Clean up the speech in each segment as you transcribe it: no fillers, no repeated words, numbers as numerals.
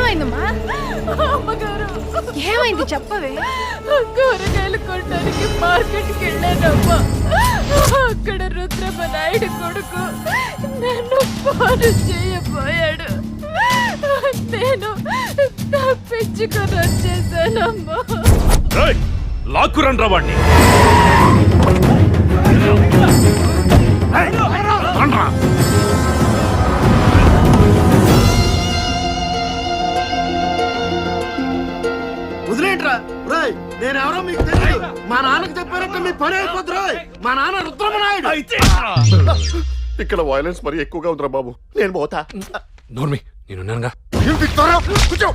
ఏమైందమ్మా? అమ్మగారు ఏమైంది చెప్పవే. కూరగాయలు కొనడానికి మార్కెట్కి వెళ్ళానమ్మా. అక్కడ రుద్రమ్మ నాయుడు కొడుకు నన్ను ఫోన్ చేయబోయాడు. నేను తప్పించుకొని వచ్చేసానమ్మా. లాక్కురండ్రా వాడిని. వదిలేంట్రా రాయ్, నేనెవరో మీకు తెలియదు. మా నాన్నకి చెప్పారంటే మీ పని అయిపోద్దు రాయ్. మా నాన్న రుద్రమనాయుడు. ఇక్కడ వైలెన్స్ మరి ఎక్కువగా ఉందిరా బాబు, నేను పోతా. నోర్మి నేనున్నానుగా. కూర్చో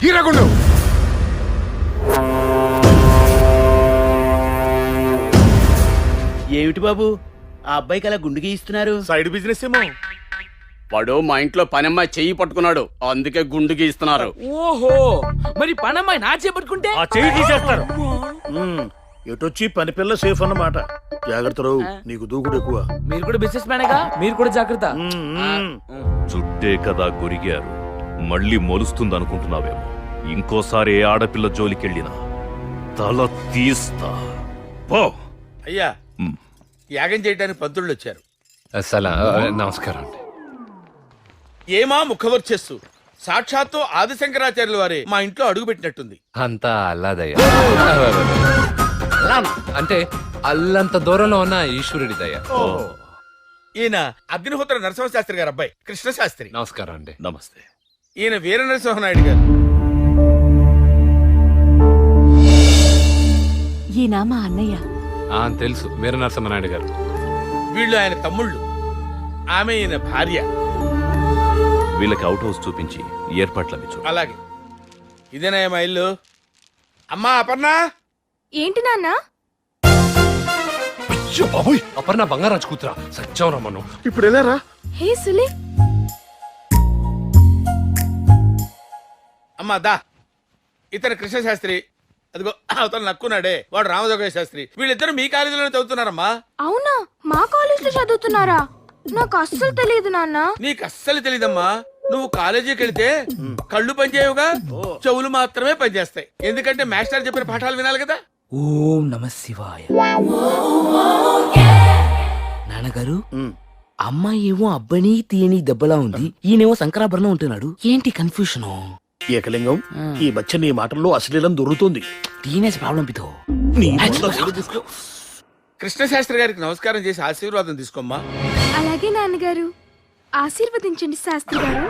హీరాగుండు. ఏమిటి బాబు ఆ అబ్బాయికి అలా గుండు గీయిస్తున్నారు? సైడ్ బిజినెస్ ఏమో. వాడు మా ఇంట్లో పనమ్మాయి చెయ్యి పట్టుకున్నాడు, అందుకే గుండు గీస్తున్నారు. ఓహో, మరి పనమ్మాయి నా చేపట్టుకుంటే ఆ చెయ్యి తీసేస్తారు. ఎటొచ్చి పని పిల్ల సేఫ్ అన్నమాట. జాగ్రత్త రావు, నీకు దూకుడు ఎక్కువ. మీరు కూడా బిజినెస్ మ్యానేగా, మీరు కూడా జాగ్రత్త. చుట్టే కదా గొరిగారు, మళ్ళీ మొలుస్తుందనుకుంటున్నావేమో. ఇంకోసారి ఏ ఆడపిల్ల జోలికెళ్ళినా తల తీస్తా. పో. అయ్యా, యాగం చేయడానికి పంతుళ్ళు వచ్చారు. నమస్కారం అండి. ఏమా ముఖవర్చస్సు, సాక్షాత్తు ఆదిశంకరాచార్యుల వారే మా ఇంట్లో అడుగు పెట్టినట్టుంది. అంతా అల్లాదయ్య, అంటే అల్లంత దూరంలో ఉన్న ఈశ్వరుడి దయ. ఈయన అగ్నిహోత్ర నరసింహశాస్త్రి గారు అబ్బాయి కృష్ణశాస్త్రి. నమస్కారం అండి. నమస్తే. ఈయన వీర నరసింహనాయుడు గారు. ఈయన మా అన్నయ్య. తెలుసు, వీర నరసింహనాయుడు గారు. వీళ్ళు ఆయన తమ్ముళ్ళు, ఆమె ఈయన భార్య. వీళ్ళకి అవుట్ హౌస్ చూపించి ఏర్పాట్లవి చూ. అలాగే. ఇదేనా మా ఇల్లు? అమ్మా అపర్ణ. ఏంటి నాన్న? అయ్యో బాబోయ్, అపర్ణ బంగారాజు కూతురా, సత్యం రమ్మను. ఇప్పుడు వెళ్ళారా? హే సులే. అమ్మా దా, ఇతను కృష్ణశాస్త్రి. అదిగో అవతల నక్కున్నాడే, వాడు రామజోగయ్య శాస్త్రి. వీళ్ళిద్దరు మీ కాలేజీలోనే చదువుతున్నారమ్మా. అవునా? మా కాలేజ్ లో చదువుతున్నారా? నాకు అస్సలు తెలియదు నాన్న. నీకు అస్సలు తెలీదమ్మా. నువ్వు కాలేజీకి వెళ్తే కళ్ళు పనిచేయవుగా, చెవులు మాత్రమే పనిచేస్తాయి. ఎందుకంటే మాస్టర్ చెప్పిన పాఠాలు వినాలి కదా. ఓం నమ శివాయ. నాన్నగారు, అమ్మాయి ఏమో అబ్బని తీయని దెబ్బలా ఉంది, ఈయనేమో శంకరాభరణం ఉంటున్నాడు. ఏంటి కన్ఫ్యూషన్? ఏకలింగం, ఈ మధ్య నీ మాటల్లో అశ్లీలం దొరుకుతుంది. Teenage problem పితో. కృష్ణశాస్త్రి గారికి నమస్కారం చేసి ఆశీర్వాదం తీసుకోమ్మా. అలాగే నాన్నగారు, ఆశీర్వదించండి శాస్త్రి గారు.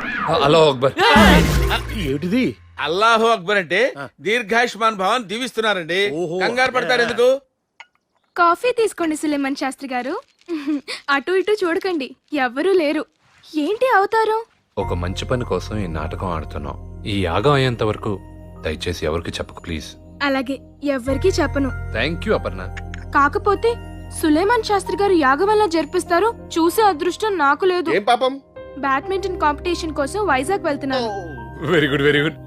హలో అక్బర్. ఏమిటిది? అల్లాహు అక్బర్ అంటే దీర్ఘాయుష్మాన్ భవన్ దీవిస్తున్నారండి. కంగారు పడతారు ఎందుకు? కాఫీ తీసుకోండి సులేమన్ శాస్త్రి గారు. అటు ఇటు చూడకండి, ఎవ్వరూ లేరు. ఏంటి అవతారం? ఒక మంచి పని కోసం ఈ నాటకం ఆడుతున్నాం. ఈ యాగం అయ్యేంత వరకు దయచేసి ఎవరికి చెప్పకు ప్లీజ్. అలాగే, ఎవ్వరికీ చెప్పను. Thank you Aparna. కాకపోతే సులేమాన్ శాస్త్రి గారు యాగం వల్ల జరిపిస్తారు, చూసే అదృష్టం నాకు లేదు. ఏం పాపం? బ్యాడ్మింటన్ కాంపిటీషన్ కోసం వైజాగ్ వెళ్తున్నాను. Very good, very good.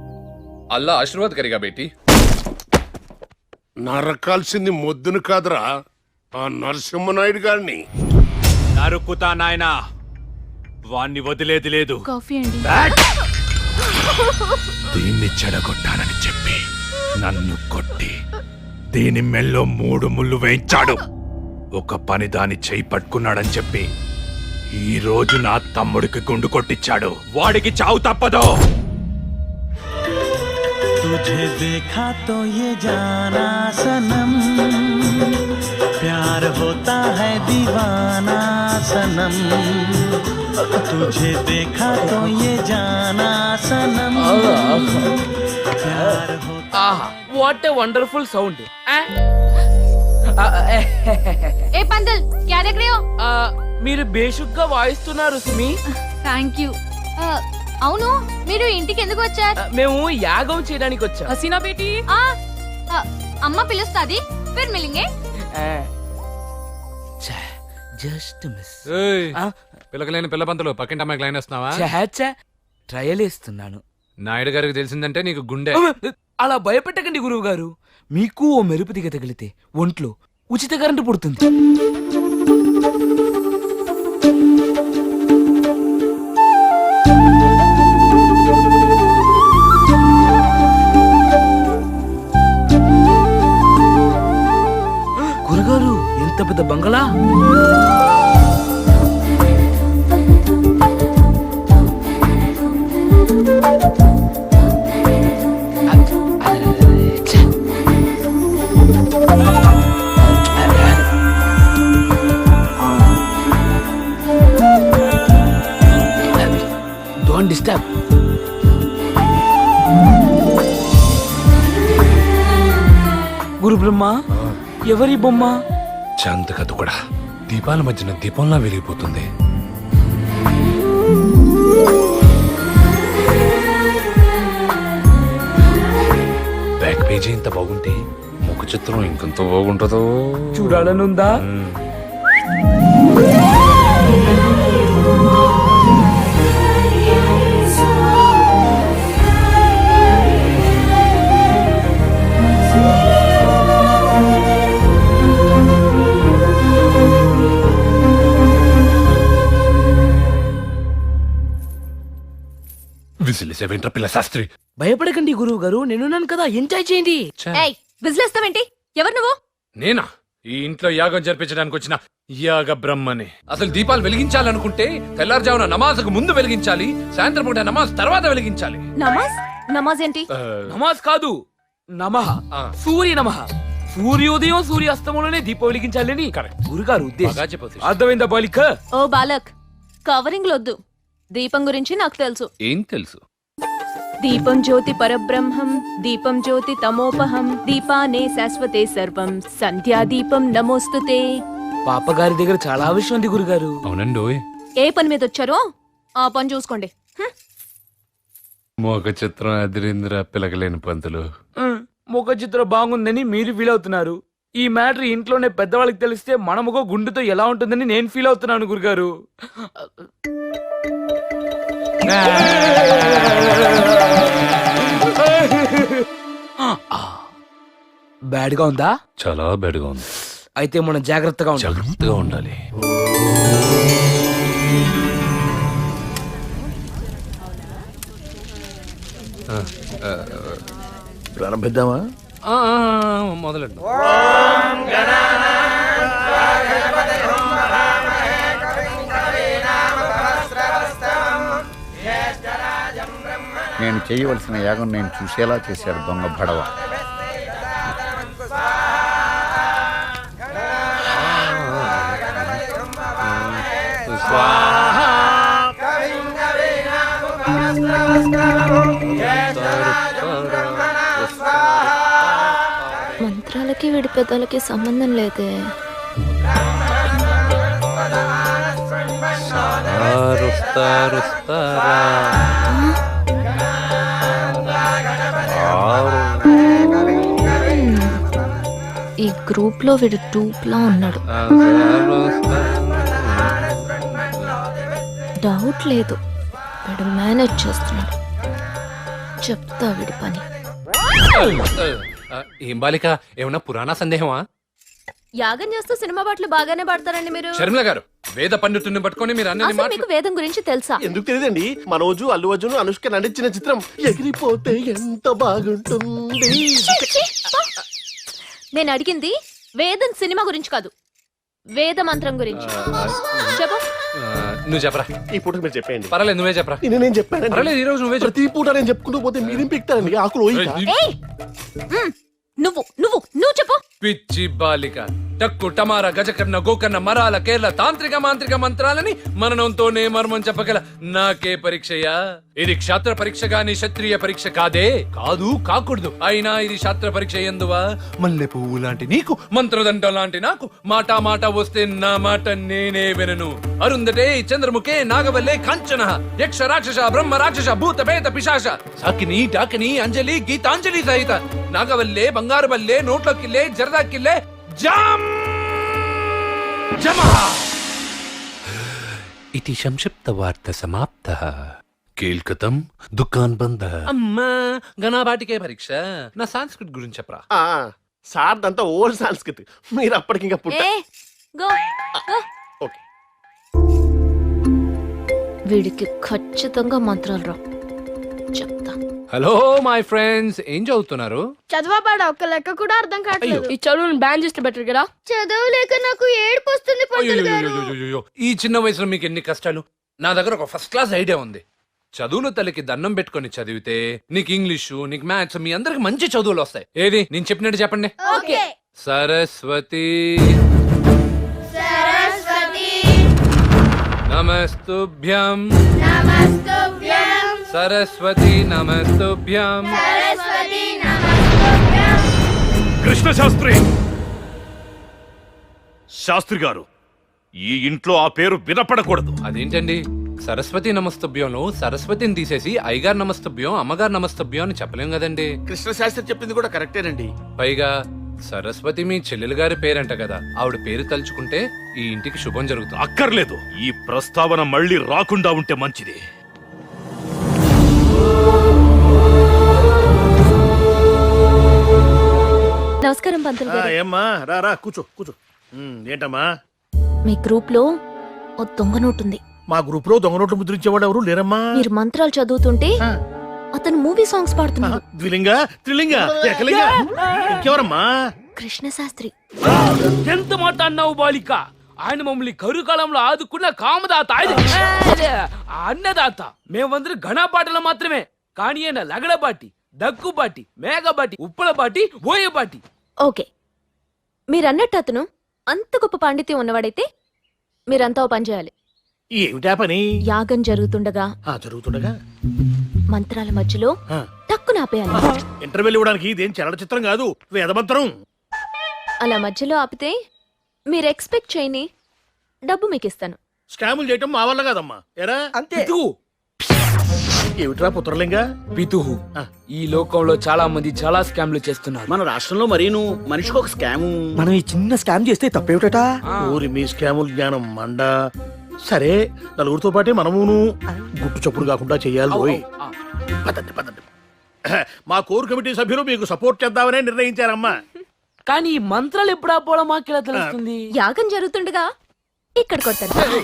Allah ఆశీర్వాద్ కరిగా బేటీ. నరకాల్సింది మొద్దును కాదురా, ఆ నరసింహనాయుడు గారిని. నరుకుతా నాయనా, వాణ్ణి వదిలేది లేదు. కాఫీ అండి. దీన్ని చెడగొట్టానని చెప్పి నన్ను కొట్టి దీని మెల్లో 3 ముళ్ళు వేయించాడు. ఒక పని దాని చేయి పట్టుకున్నాడని చెప్పి ఈ రోజు నా తమ్ముడికి గుండు కొట్టించాడు. వాడికి చావు తప్పదు. तुझे देखा तो ये जाना सनम, प्यार होता है दीवाना सनम. तुझे देखा तो ये जाना सनम, प्यार होता. ఆహా, వాట్ ఏ వండర్ఫుల్ సౌండ్. ఏ పందల్, క్యా దేఖ్ రహే హో? మీరు బేషుగ్గా వాయిస్తున్నారు సుమి. Thank you. అవును, మీరు ఇంటికి ఎందుకు వచ్చారు? మేము యాగం చేయడానికి వచ్చాం. హసీనా బేటీ. అమ్మ పిలుస్తాది, ఫిర్ మిలింగే. Just miss. పిల్లకలేని పిల్ల పంతులు పక్కింటి అమ్మాయికి లైన్ వేస్తున్నావా? ట్రయల్ ఇస్తున్నాను. నాయుడు గారికి తెలిసిందంటే నీకు గుండె. అలా భయపెట్టకండి గురువు గారు. మీకు ఓ మెరుపు దిగ తగిలితే ఒంట్లో ఉచిత కరెంటు పుడుతుంది. పెద్ద బంగళా. Don't disturb. గురు బ్రహ్మ, ఎవరి బొమ్మ? చాంత కథ కూడా దీపాల మధ్యన దీపంలా వెలిగిపోతుంది. బ్యాక్ పేజీ ఇంత బాగుంటే ముఖ చిత్రం ఇంకెంత బాగుంటుందో చూడాలనుందా? విసిలిసేవేంట్ర పిల్ల శాస్త్రి? భయపడకండి గురువు గారు, నేనున్నాను కదా, ఎంజాయ్ చేయండి. ఏయ్ విజిలేస్తావేంటి? ఎవరు నువ్వు? నేనా ఈ ఇంట్లో యాగం జరిపించడానికి వచ్చిన యాగ బ్రహ్మని. అసలు దీపాలు వెలిగించాలనుకుంటే తెల్లారుజామున నమాజ్కు ముందు వెలిగించాలి, సాయంత్రం పూట నమాజ్ తర్వాత వెలిగించాలి. నమాజ్? నమాజ్ ఏంటి? నమాజ్ కాదు, నమః. సూర్య నమః. సూర్యోదయం సూర్యాస్తమంలోనే దీపం వెలిగించాలని గురుగారు ఉద్దేశం. అర్థమైందా బాలిక? ఓ బాలక్, కవరింగ్ లొద్దు. దీపం గురించి నాకు తెలుసు. ఏం తెలుసు? దీపం జ్యోతి పరబ్రహ్మం, దీపం జ్యోతి తమోపహం, దీపానే శాశ్వతే సర్వం, సంధ్యాదీపం నమోస్తుతే. పాపగారి దగ్గర చాలా విషయం ఉంది గురుగారు. అవునండి. ఏ పని మీద వచ్చారో ఆ పని చూసుకోండి. మోక చిత్రం అదిరింద్ర పిలకలేని పంతులు. ముఖ చిత్రం బాగుందని మీరు ఫీల్ అవుతున్నారు. ఈ మ్యాటర్ ఇంట్లోనే పెద్దవాళ్ళకి తెలిస్తే మన ముఖ గుండుతో ఎలా ఉంటుందని నేను ఫీల్ అవుతున్నాను గురుగారు. బ్యాడ్ గా ఉందా? చాలా బెడగా ఉంది. అయితే మనం జాగ్రత్తగా ఉండాలి. ప్రారంభిద్దామా? మొదలండి. నేను చేయవలసిన యాగం నేను చూసేలా చేశాడు దొంగ భడవ. మంత్రాలకి వీడి పెద్దలకి సంబంధం లేదే. ఈ గ్రూప్ లో వీడు టూప్లా ఉన్నాడు. డౌట్ లేదు, వీడు మేనేజ్ చేస్తున్నాడు. చెప్తా వీడి పని. ఏం బాలిక, ఏమన్నా పురాణ సందేహమా? యాగం చేస్తూ సినిమా పాటలు బాగానే పాడతారండి మీరు. శర్మిల గారు, వేద పండితుడిని పట్టుకొని మీరు అన్నది అసలు మీకు వేదం గురించి తెలుసా? ఎందుకు తెలియదండి? మనోజు అల్లు అర్జున్ అనుష్క నటించిన చిత్రం ఎగిరిపోతే ఎంత బాగుంటుంది. నేను అడిగింది వేదం సినిమా గురించి కాదు, వేద మంత్రం గురించి. చెప్పు. నువ్వు చెప్పరా. ఈ పూట మీరు చెప్పండి. పర్లేదు, నువ్వే చెప్పరా. నేను చెప్పాను. పర్లేదు, ఈ రోజు నువ్వే చెప్పు. ప్రతి పూట నేను చెప్పుకుంటూ పోతే మీరేం పిక్తారండి? ఆకులు ఏయ్! నువ్వు చెప్పు. పిచ్చి బాలిక, టక్కు టమారా గజకర్ణ గోకర్ణ మరాల కేరళ తాంత్రిక మాంత్రిక మంత్రాలని మననంతోనే మర్మం చెప్పగల నాకే పరీక్షయా? ఇది క్షాత్ర పరీక్ష గాని క్షత్రియ పరీక్ష కాదే. కాదు, కాకూడదు. అయినా ఇది శాస్త్ర పరీక్ష ఎందువా? మల్లె పువ్వు లాంటి నీకు, మంత్రదండం లాంటి నాకు, మాట మాట వస్తే నా మాట నేనే వినను. అరుందటే చంద్రముఖే నాగవల్లే కాంచన, యక్ష రాక్షస బ్రహ్మ రాక్షస భూత పేత పిశాచ, సాకిని టాకిని అంజలి గీతాంజలి సహిత నాగవల్లే బంగారు బల్లే నోట్లోకిల్లే జరదాకిల్లే జామ్ జమా. ఇది సంక్షిప్త వార్త సమాప్త. కేల్కతం దుకాన్ బంద. అమ్మా గణాబాటికే పరీక్ష. నా సంస్కృతి గురించి చెప్పరా. సార్ అంతా ఓల్డ్ సంస్కృతి, మీరు అప్పటికి ఇంకా పుట్ట. ఓకే. వీడికి ఖచ్చితంగా మంత్రాలు రా, చెప్తా. హలో మై ఫ్రెండ్స్, ఏం చదువుతున్నారు? చదవబాడా ఒక్క లెక్క కూడా అర్థం కావట్లేదు. ఈ చదువుని బ్యాన్ చేస్తే బెటర్ కదా. చదవలేక నాకు ఏడుపు వస్తుంది పంతులు గారు. అయ్యయ్యయ్యయ్యయ్యో, ఈ చిన్న వయసులో మీకు ఎన్ని కష్టాలు. నా దగ్గర ఒక ఫస్ట్ క్లాస్ ఐడియా ఉంది. చదువుల తల్లికి దండం పెట్టుకొని చదివితే నీకు ఇంగ్లీషు, నీకు మ్యాథ్స్, మీ అందరికి మంచి చదువులు వస్తాయి. ఏది నేను చెప్పినట్టు చెప్పండి. ఓకే. సరస్వతి నమస్తుభ్యం. సరస్వతి నమస్తుభ్యం. కృష్ణ శాస్త్రి శాస్త్రి గారు, ఈ ఇంట్లో ఆ పేరు వినపడకూడదు. అదేంటండి, సరస్వతి నమస్తుభ్యంలో సరస్వతిని తీసేసి అయ్యగారు నమస్తుభ్యం, అమ్మగారు నమస్తుభ్యం అని చెప్పలేం కదండి. కృష్ణ శాస్త్రి చెప్పింది కూడా కరెక్టేనండి. పైగా సరస్వతి మీ చెల్లెలు గారి పేరంట కదా, ఆవిడ పేరు తలుచుకుంటే ఈ ఇంటికి శుభం జరుగుతుంది. అక్కర్లేదు, ఈ ప్రస్తావన మళ్ళీ రాకుండా ఉంటే మంచిది. నమస్కారం పంతులు గారు. ఏమ్మా రా రా కూర్చో కూర్చో. ఏంటమ్మా? మీ గ్రూప్ లో ఓ దొంగ నోటుంది. మా గ్రూప్ లో దొంగ నోట్లు ముద్రించేవాడు ఎవరు లేరమ్మా? మీరు మంత్రాలు చదువుతుంటే అతను మూవీ సాంగ్స్ పాడుతున్నాడు. ద్విలింగ త్రిలింగ ఏకలింగ ఇంకెవరమ్మా? కృష్ణ శాస్త్రి. ఎంత మాట అన్నావు బాలిక. ఆయన మమ్మల్ని కరువు కాలంలో ఆదుకున్న కామదాత, అన్నదాత. మేమందరం ఘనపాటలు మాత్రమే, కానీ ఆయన లగడబాటి, దగ్గుబాటి, మేఘబాటి, ఉప్పలబాటి, ఓయబాటి. ఓకే, మీరన్నట్టు అతను అంత గొప్ప పాండిత్యం ఉన్నవాడైతే మీరంతా ఓ పని చేయాలి. ఏమిటా పని? యాగం జరుగుతుండగా జరుగుతుండగా మంత్రాల మధ్యలో టక్కున ఆపేయాలి. ఇంటర్వెల్ ఇవ్వడానికి ఇదేం చలన చిత్రం కాదు, వేదమంత్రం. అలా మధ్యలో ఆపితే మీరు ఎక్స్పెక్ట్ చేయని డబ్బు మీకు ఇస్తాను. స్కాములు చేయటం మా వల్ల కాదమ్మా. ఎరా పితుహు, ఏమిట్రా పుత్రలింగ? పితుహు. ఈ లోకంలో చాలా మంది చాలా స్కామ్లు చేస్తున్నారు. మన రాష్ట్రంలో మరీను మనిషికి ఒక స్కాము. మనం ఈ చిన్న స్కామ్ చేస్తే తప్పేమిట? ఊరి మీ స్కాముల జ్ఞానం మండ. సరే, నలుగురితో పాటే మనమును గుట్టు చప్పుడు కాకుండా చెయ్యాలి. పోయి పదండి పదండి. మా కోర్ కమిటీ సభ్యులు మీకు సపోర్ట్ చేద్దామనే నిర్ణయించారమ్మా. కానీ ఈ మంత్రాలు ఎప్పుడు ఆపోవడం మాకెలా తెలుస్తుంది? యాగం జరుగుతుండగా ఇక్కడ కొడతారు,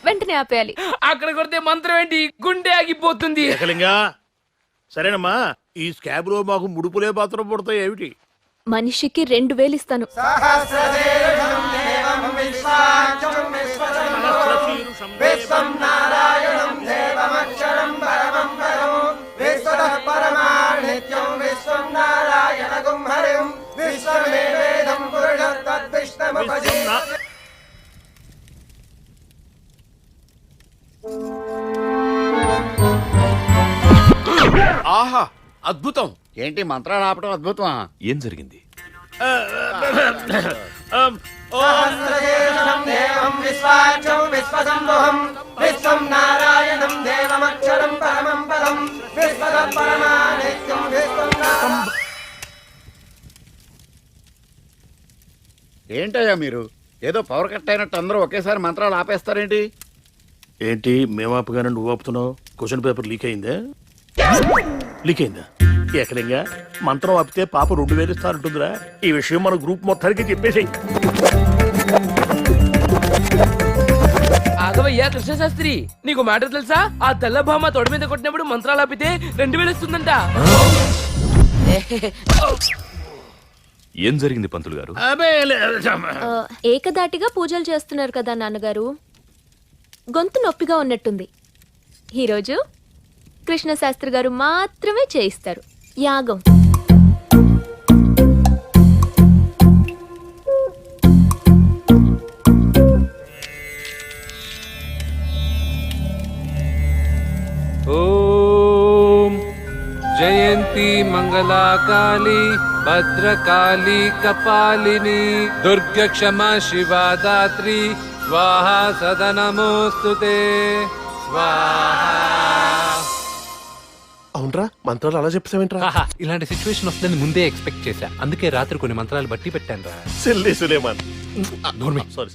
వెంటనే ఆపేయాలి. అక్కడ కొడితే మంత్రం ఏంటి, గుండె ఆగిపోతుంది. ఏకలింగా సరేనమ్మా, ఈ స్కాబ్ లో మాకు ముడుపులే పాత్ర పడతాయి. ఏమిటి? మనిషికి 2000 ఇస్తాను. ఆహా, అద్భుతం. ఏంటి మంత్రాలు ఆపడం అద్భుతమా? ఏం జరిగింది? ఏంటయ్యా మీరు ఏదో పవర్ కట్ అయినట్టు అందరూ ఒకేసారి మంత్రాలు ఆపేస్తారేంటి? ఏంటి మేము ఆపుగానే నువ్వు ఆపుతున్నావు? క్వశ్చన్ పేపర్ లీక్ అయిందా? లీక్ అయిందా? ఏకలింగా మంత్రం ఆపితే పాప 2000 ఇస్తారంటుందిరా. ఈ విషయం మన గ్రూప్ మొత్తానికి చెప్పేసి. ఆగవయ్యా కృష్ణ శాస్త్రి, నీకు మ్యాటర్ తెలుసా? ఆ తెల్ల భామ తొడ మీద కొట్టినప్పుడు మంత్రాలు ఆపితే 2000 ఇస్తుందంట. ఏం జరిగింది పంతులు గారు? ఏకదాటిగా పూజలు చేస్తున్నారు కదా నాన్నగారు, గొంతు నొప్పిగా ఉన్నట్టుంది. ఈరోజు కృష్ణ శాస్త్రి గారు మాత్రమే చేయిస్తారు యాగం. ఓం జయంతి మంగళాకాళి భద్రకాళి కపాలిని దుర్గ క్షమా శివా దాత్రి స్వాహా సదనమోస్తుతే స్వాహా. అవునరా, మంత్రాలు అలా చెప్తావేంట్రా? ఇలాంటి సిచ్యువేషన్ వస్తుందని ముందే ఎక్స్పెక్ట్ చేశా, అందుకే రాత్రి కొన్ని మంత్రాలు బట్టి పెట్టాను రా. సిల్లీ సులేమాన్. నోర్మి. సారీ.